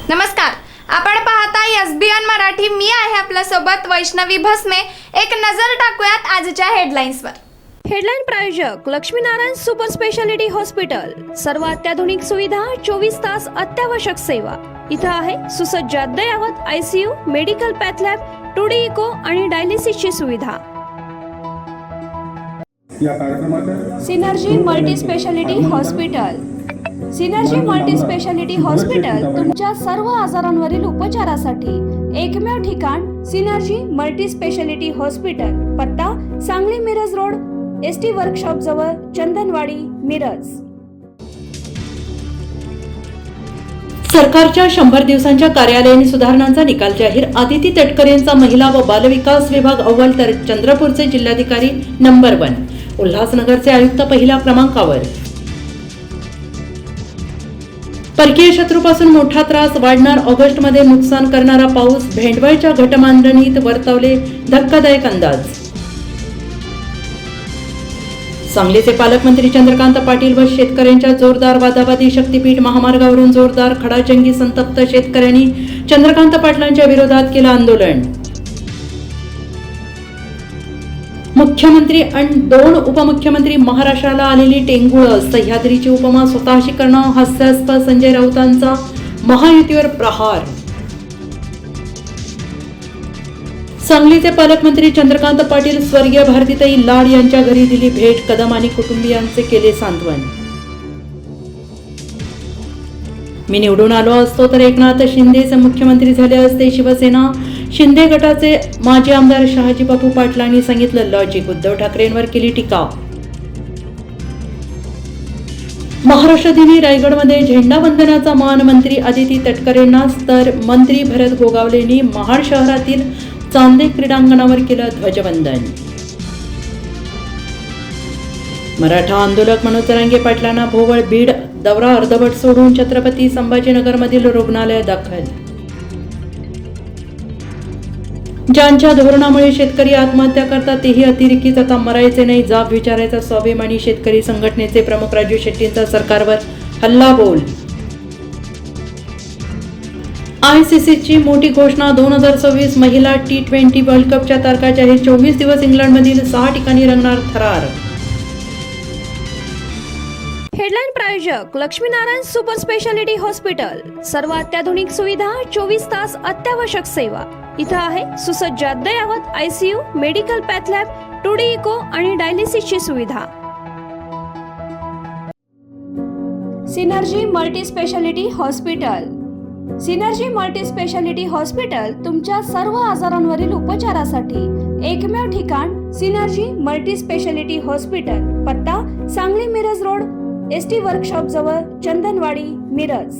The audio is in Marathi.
नमस्कार, आपण पाहताय एसबीएन मराठी. मी आहे आपल्या सोबत वैष्णवी भस्मे. एक नजर टाकूयात आजच्या हेडलाईन्सवर. हेडलाईन प्रायोजक लक्ष्मीनारायण सुपर स्पेशालिटी हॉस्पिटल. सर्व अत्याधुनिक सुविधा, 24 तास अत्यावश्यक सेवा. इथं आहे सुसज्ज अद्ययावत ICU, medical path lab, 2D echo आणि डायलिसिसची सुविधा. या कार्यक्रमात Synergy multi speciality hospital. Synergy multi speciality hospital तुमच्या सर्व आजारांवरील उपचारासाठी एकमेव ठिकाण. Synergy multi speciality hospital. पत्ता Sangli Miraj road, ST workshop जवळ, चंदनवाडी, मिरज. सरकारच्या 100 दिवसांच्या कार्यालयीन सुधारणांचा निकाल जाहीर. आदिती तटकरे यांचा महिला व बालविकास विभाग अव्वल, तर चंद्रपूरचे जिल्हाधिकारी नंबर 1. उल्हासनगरचे आयुक्त पहिल्या क्रमांकावर. परकीय शत्रूपासून मोठा त्रास वाढणार. ऑगस्टमध्ये नुकसान करणारा पाऊस. भेंडवळच्या घटमांडणीत वर्तवले धक्कादायक अंदाज. सांगलीचे पालकमंत्री चंद्रकांत पाटील व शेतकऱ्यांच्या जोरदार वादावादी. शक्तीपीठ महामार्गावरून जोरदार खडाजंगी. संतप्त शेतकऱ्यांनी चंद्रकांत पाटलांच्या विरोधात केलं आंदोलन. मुख्यमंत्री आणि 2 उपमुख्यमंत्री महाराष्ट्राला आलेली टेंगुळ. सह्याद्रीची उपमा स्वतःशी करणं हास्यास्पद. संजय राऊतांचा महायुतीवर प्रहार. सांगलीचे पालकमंत्री चंद्रकांत पाटील स्वर्गीय भारतीताई लाड यांच्या घरी दिली भेट. कदम आणि कुटुंबियांचे केले सांत्वन. मी निवडून आलो असतो तर एकनाथ शिंदेच मुख्यमंत्री झाले असते. शिवसेना शिंदे गटाचे माजी आमदार शहाजीबापू पाटलांनी सांगितलं लॉजिक. उद्धव ठाकरेंवर केली टीका. महाराष्ट्र दिनी रायगडमध्ये झेंडावंदनाचा मान. मंत्री आदिती तटकरेंनाच तर मंत्री भरत गोगावलेंनी महाड शहरातील चांदे क्रीडांगणावर केलं ध्वजवंदन. मराठा आंदोलक मनोज जरांगे पाटलांना भोवळ. बीड दौरा अर्धवट सोडून छत्रपती संभाजीनगरमधील रुग्णालयात दाखल. ज्यांच्या धोरणामुळे शेतकरी आत्महत्या करतात तेही अतिरेकीच. आता मरायचे नाही, जाब विचारायचा. स्वाभिमानी शेतकरी संघटनेचे प्रमुख राजू शेट्टींचा सरकारवर हल्लाबोल. आयसीसीची मोठी घोषणा. 2026 महिला T20 वर्ल्ड कपच्या तारखा जाहीर. 24 दिवस इंग्लंडमधील 6 ठिकाणी रंगणार थरार. हेडलाईन प्रायोजक लक्ष्मीनारायण सुपर स्पेशालिटी हॉस्पिटल. सर्व अत्याधुनिक सुविधा, 24 तास अत्यावश्यक सेवा. इथं आहे सुसज्ज अद्ययावत ICU, medical path lab, 2D echo आणि डायलिसिसची सुविधा. Synergy multi speciality hospital. Synergy multi speciality hospital तुमच्या सर्व आजारांवरील उपचारासाठी एकमेव ठिकाण. Synergy multi speciality hospital. पत्ता Sangli Miraj road, ST workshop जवळ, चंदनवाडी, मिरज.